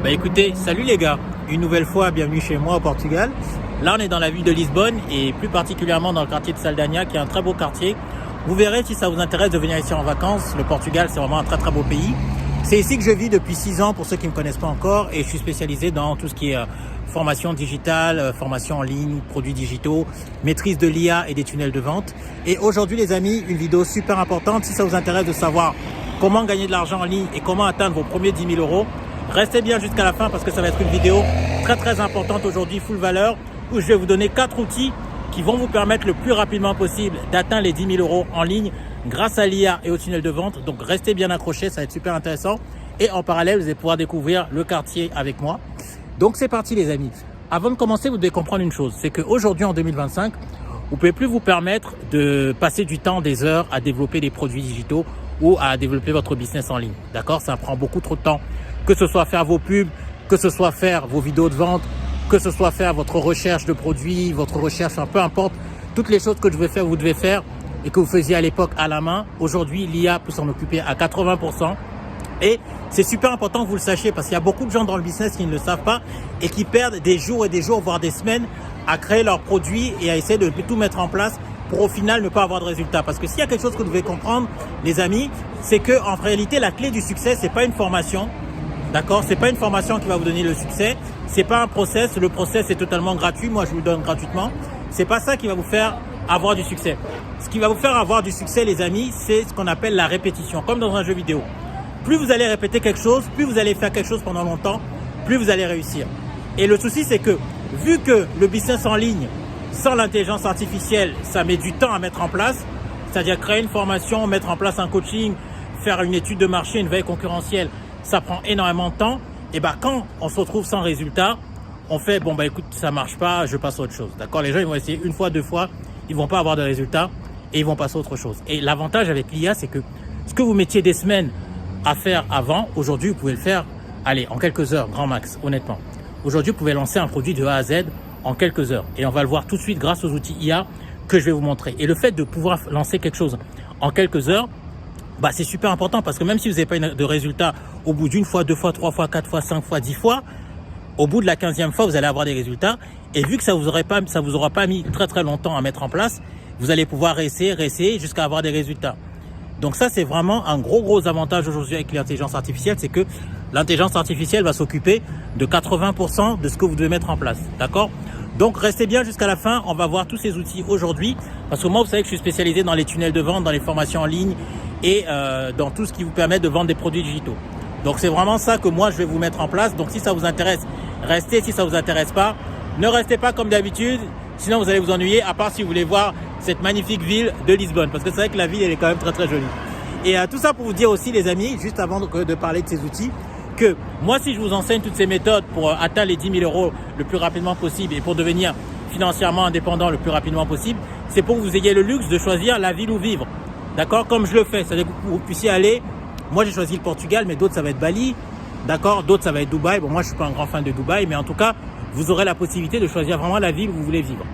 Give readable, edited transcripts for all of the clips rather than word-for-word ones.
Bah écoutez, salut les gars, une nouvelle fois, bienvenue chez moi au Portugal. Là on est dans la ville de Lisbonne et plus particulièrement dans le quartier de Saldanha qui est un très beau quartier. Vous verrez si ça vous intéresse de venir ici en vacances, le Portugal c'est vraiment un très beau pays. C'est ici que je vis depuis 6 ans pour ceux qui ne me connaissent pas encore et je suis spécialisé dans tout ce qui est formation digitale, formation en ligne, produits digitaux, maîtrise de l'IA et des tunnels de vente. Et aujourd'hui les amis, une vidéo super importante si ça vous intéresse de savoir comment gagner de l'argent en ligne et comment atteindre vos premiers 10 000 euros. Restez bien jusqu'à la fin parce que ça va être une vidéo très importante aujourd'hui, full valeur, où je vais vous donner 4 outils qui vont vous permettre le plus rapidement possible d'atteindre les 10 000 euros en ligne grâce à l'IA et au tunnel de vente. Donc restez bien accrochés, ça va être super intéressant. Et en parallèle, vous allez pouvoir découvrir le quartier avec moi. Donc c'est parti les amis. Avant de commencer, vous devez comprendre une chose, c'est qu'aujourd'hui en 2025, vous ne pouvez plus vous permettre de passer du temps, des heures à développer des produits digitaux ou à développer votre business en ligne. D'accord? Ça prend beaucoup trop de temps. Que ce soit faire vos pubs, que ce soit faire vos vidéos de vente, que ce soit faire votre recherche de produits, votre recherche, peu importe, toutes les choses que je vais faire, vous devez faire et que vous faisiez à l'époque à la main. Aujourd'hui, l'IA peut s'en occuper à 80%. Et c'est super important que vous le sachiez parce qu'il y a beaucoup de gens dans le business qui ne le savent pas et qui perdent des jours et des jours, voire des semaines à créer leurs produits et à essayer de tout mettre en place pour au final ne pas avoir de résultat. Parce que s'il y a quelque chose que vous devez comprendre, les amis, c'est que en réalité, la clé du succès, c'est pas une formation. D'accord? C'est pas une formation qui va vous donner le succès. C'est pas un process. Le process est totalement gratuit. Moi, je vous le donne gratuitement. C'est pas ça qui va vous faire avoir du succès. Ce qui va vous faire avoir du succès, les amis, c'est ce qu'on appelle la répétition, comme dans un jeu vidéo. Plus vous allez répéter quelque chose, plus vous allez faire quelque chose pendant longtemps, plus vous allez réussir. Et le souci, c'est que vu que le business en ligne, sans l'intelligence artificielle, ça met du temps à mettre en place, c'est-à-dire créer une formation, mettre en place un coaching, faire une étude de marché, une veille concurrentielle, ça prend énormément de temps. Et quand on se retrouve sans résultat, on fait bon écoute, ça marche pas, je passe à autre chose. D'accord? Les gens ils vont essayer une fois, 2 fois, ils vont pas avoir de résultat et ils vont passer à autre chose. Et l'avantage avec l'IA, c'est que ce que vous mettiez des semaines à faire avant, aujourd'hui vous pouvez le faire, allez, en quelques heures, grand max, honnêtement. Aujourd'hui, vous pouvez lancer un produit de A à Z en quelques heures. Et on va le voir tout de suite grâce aux outils IA que je vais vous montrer. Et le fait de pouvoir lancer quelque chose en quelques heures, c'est super important parce que même si vous n'avez pas de résultat au bout d'une fois, 2 fois, 3 fois, 4 fois, 5 fois, 10 fois, au bout de la 15e fois, vous allez avoir des résultats. Et vu que ça vous aura pas mis très longtemps à mettre en place, vous allez pouvoir réessayer jusqu'à avoir des résultats. Donc ça, c'est vraiment un gros avantage aujourd'hui avec l'intelligence artificielle, c'est que l'intelligence artificielle va s'occuper de 80% de ce que vous devez mettre en place. D'accord? Donc restez bien jusqu'à la fin, on va voir tous ces outils aujourd'hui parce que moi, vous savez que je suis spécialisé dans les tunnels de vente, dans les formations en ligne et dans tout ce qui vous permet de vendre des produits digitaux. Donc c'est vraiment ça que moi, je vais vous mettre en place. Donc si ça vous intéresse, restez. Si ça vous intéresse pas, ne restez pas comme d'habitude, sinon vous allez vous ennuyer, à part si vous voulez voir cette magnifique ville de Lisbonne parce que c'est vrai que la ville, elle est quand même très jolie. Et tout ça pour vous dire aussi, les amis, juste avant de parler de ces outils, que moi, si je vous enseigne toutes ces méthodes pour atteindre les 10 000 euros le plus rapidement possible et pour devenir financièrement indépendant le plus rapidement possible, c'est pour que vous ayez le luxe de choisir la ville où vivre. D'accord? Comme je le fais, c'est-à-dire que vous puissiez aller. Moi, j'ai choisi le Portugal, mais d'autres, ça va être Bali. D'accord? D'autres, ça va être Dubaï. Bon, moi, je suis pas un grand fan de Dubaï, mais en tout cas, vous aurez la possibilité de choisir vraiment la ville où vous voulez vivre.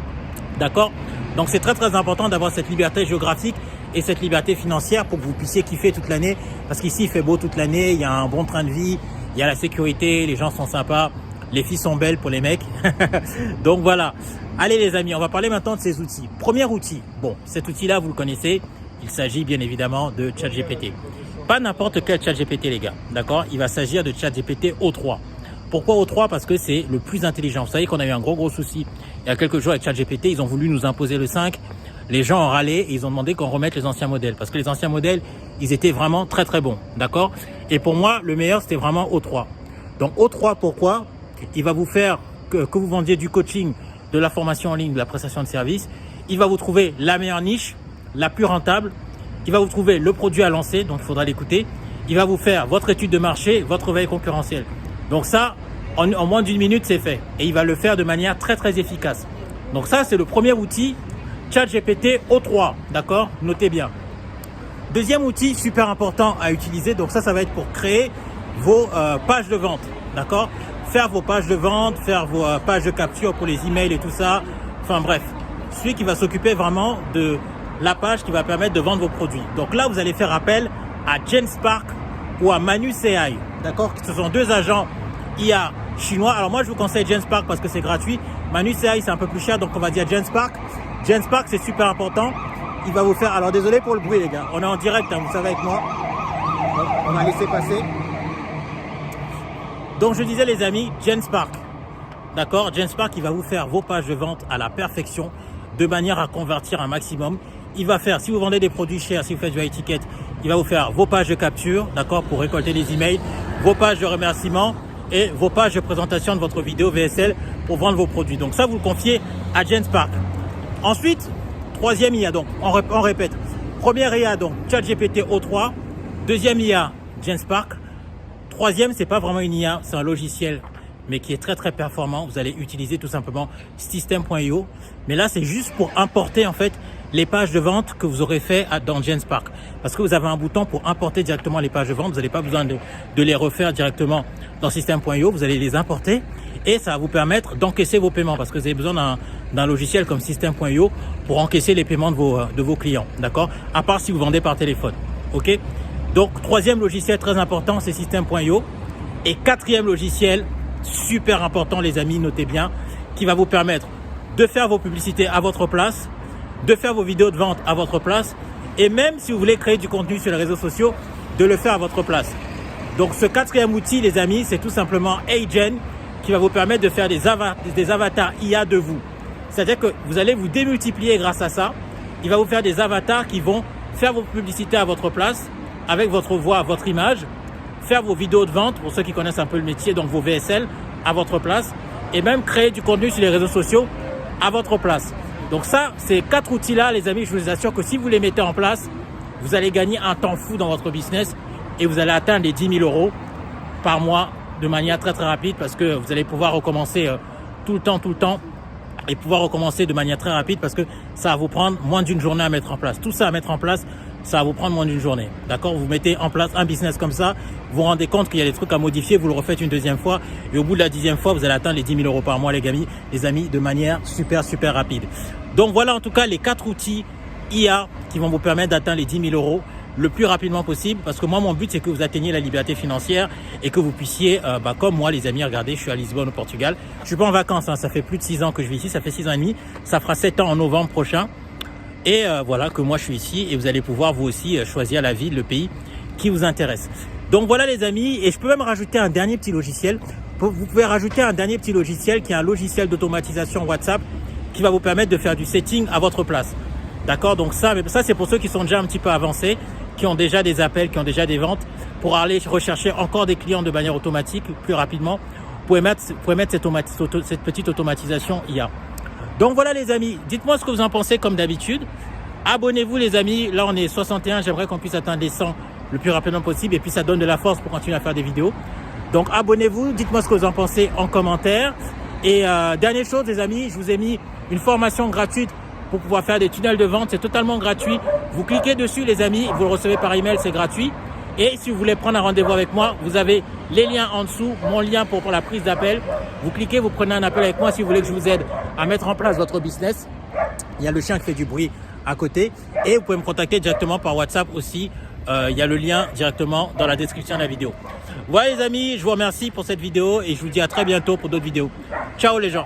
D'accord? Donc, c'est très important d'avoir cette liberté géographique et cette liberté financière pour que vous puissiez kiffer toute l'année. Parce qu'ici, il fait beau toute l'année, il y a un bon train de vie, il y a la sécurité, les gens sont sympas, les filles sont belles pour les mecs. Donc voilà. Allez les amis, on va parler maintenant de ces outils. Premier outil, bon, cet outil-là, vous le connaissez, il s'agit bien évidemment de ChatGPT. Pas n'importe quel ChatGPT les gars, d'accord? Il va s'agir de ChatGPT O3. Pourquoi O3? Parce que c'est le plus intelligent. Vous savez qu'on a eu un gros souci il y a quelques jours avec ChatGPT, ils ont voulu nous imposer le 5. Les gens ont râlé et ils ont demandé qu'on remette les anciens modèles parce que les anciens modèles, ils étaient vraiment très bons, d'accord? Et pour moi, le meilleur, c'était vraiment O3. Donc O3, pourquoi? Il va vous faire que vous vendiez du coaching, de la formation en ligne, de la prestation de service. Il va vous trouver la meilleure niche, la plus rentable. Il va vous trouver le produit à lancer, donc il faudra l'écouter. Il va vous faire votre étude de marché, votre veille concurrentielle. Donc ça, en moins d'une minute, c'est fait. Et il va le faire de manière très efficace. Donc ça, c'est le premier outil, ChatGPT O3, d'accord? Notez bien. Deuxième outil super important à utiliser, donc ça va être pour créer vos pages de vente, d'accord? Faire vos pages de vente, faire vos pages de capture pour les emails et tout ça. Enfin bref, celui qui va s'occuper vraiment de la page qui va permettre de vendre vos produits. Donc là, vous allez faire appel à Genspark ou à Manus AI, d'accord? Ce sont 2 agents IA chinois. Alors moi, je vous conseille Genspark parce que c'est gratuit. Manus AI, c'est un peu plus cher, donc on va dire Genspark. Genspark, c'est super important. Il va vous faire... Alors désolé pour le bruit, les gars. On est en direct, hein, vous savez, avec moi. Donc, on va laisser passer. Donc je disais, les amis, Genspark. D'accord, Genspark, il va vous faire vos pages de vente à la perfection, de manière à convertir un maximum. Il va faire, si vous vendez des produits chers, si vous faites du high ticket, il va vous faire vos pages de capture, d'accord, pour récolter les emails, vos pages de remerciement et vos pages de présentation de votre vidéo VSL pour vendre vos produits. Donc ça, vous le confiez à Genspark. Ensuite, troisième IA, donc on répète. Première IA, donc ChatGPT O3. Deuxième IA, Genspark. Troisième, c'est pas vraiment une IA, c'est un logiciel, mais qui est très très performant. Vous allez utiliser tout simplement System.io. Mais là, c'est juste pour importer en fait les pages de vente que vous aurez fait dans Genspark. Parce que vous avez un bouton pour importer directement les pages de vente. Vous n'avez pas besoin de les refaire directement dans System.io. Vous allez les importer et ça va vous permettre d'encaisser vos paiements parce que vous avez besoin d'un logiciel comme System.io pour encaisser les paiements de vos clients. D'accord? À part si vous vendez par téléphone. OK? Donc, troisième logiciel très important, c'est System.io. Et quatrième logiciel, super important, les amis, notez bien, qui va vous permettre de faire vos publicités à votre place, de faire vos vidéos de vente à votre place et même si vous voulez créer du contenu sur les réseaux sociaux, de le faire à votre place. Donc ce quatrième outil, les amis, c'est tout simplement Agen qui va vous permettre de faire des avatars IA de vous. C'est-à-dire que vous allez vous démultiplier grâce à ça. Il va vous faire des avatars qui vont faire vos publicités à votre place avec votre voix, votre image, faire vos vidéos de vente pour ceux qui connaissent un peu le métier, donc vos VSL à votre place et même créer du contenu sur les réseaux sociaux à votre place. Donc ça, ces quatre outils-là, les amis, je vous assure que si vous les mettez en place, vous allez gagner un temps fou dans votre business et vous allez atteindre les 10 000 € par mois de manière très très rapide parce que vous allez pouvoir recommencer tout le temps et pouvoir recommencer de manière très rapide parce que ça va vous prendre moins d'une journée à mettre en place. Tout ça à mettre en place, ça va vous prendre moins d'une journée. D'accord? Vous mettez en place un business comme ça, vous vous rendez compte qu'il y a des trucs à modifier, vous le refaites une deuxième fois et au bout de la 10e fois, vous allez atteindre les 10 000 € par mois, les amis, de manière super rapide. Donc voilà en tout cas les 4 outils IA qui vont vous permettre d'atteindre les 10 000 € le plus rapidement possible parce que moi mon but c'est que vous atteigniez la liberté financière et que vous puissiez comme moi les amis, regardez, je suis à Lisbonne au Portugal, je suis pas en vacances, hein, ça fait plus de 6 ans que je vis ici, ça fait 6 ans et demi, ça fera 7 ans en novembre prochain et voilà que moi je suis ici et vous allez pouvoir vous aussi choisir la ville, le pays qui vous intéresse. Donc voilà les amis, et je peux même rajouter un dernier petit logiciel. Vous pouvez rajouter un dernier petit logiciel qui est un logiciel d'automatisation WhatsApp qui va vous permettre de faire du setting à votre place. D'accord? Donc ça c'est pour ceux qui sont déjà un petit peu avancés, qui ont déjà des appels, qui ont déjà des ventes, pour aller rechercher encore des clients de manière automatique plus rapidement. Vous pouvez mettre cette petite automatisation IA. Donc voilà les amis, dites-moi ce que vous en pensez comme d'habitude. Abonnez-vous les amis, là on est 61, j'aimerais qu'on puisse atteindre les 100 le plus rapidement possible et puis ça donne de la force pour continuer à faire des vidéos. Donc abonnez-vous, dites-moi ce que vous en pensez en commentaire. Et dernière chose les amis, je vous ai mis une formation gratuite pour pouvoir faire des tunnels de vente, c'est totalement gratuit. Vous cliquez dessus les amis, vous le recevez par email, c'est gratuit. Et si vous voulez prendre un rendez-vous avec moi, vous avez les liens en dessous, mon lien pour la prise d'appel. Vous cliquez, vous prenez un appel avec moi si vous voulez que je vous aide à mettre en place votre business. Il y a le chien qui fait du bruit à côté et vous pouvez me contacter directement par WhatsApp aussi. Il y a le lien directement dans la description de la vidéo. Voilà les amis, je vous remercie pour cette vidéo et je vous dis à très bientôt pour d'autres vidéos. Ciao les gens.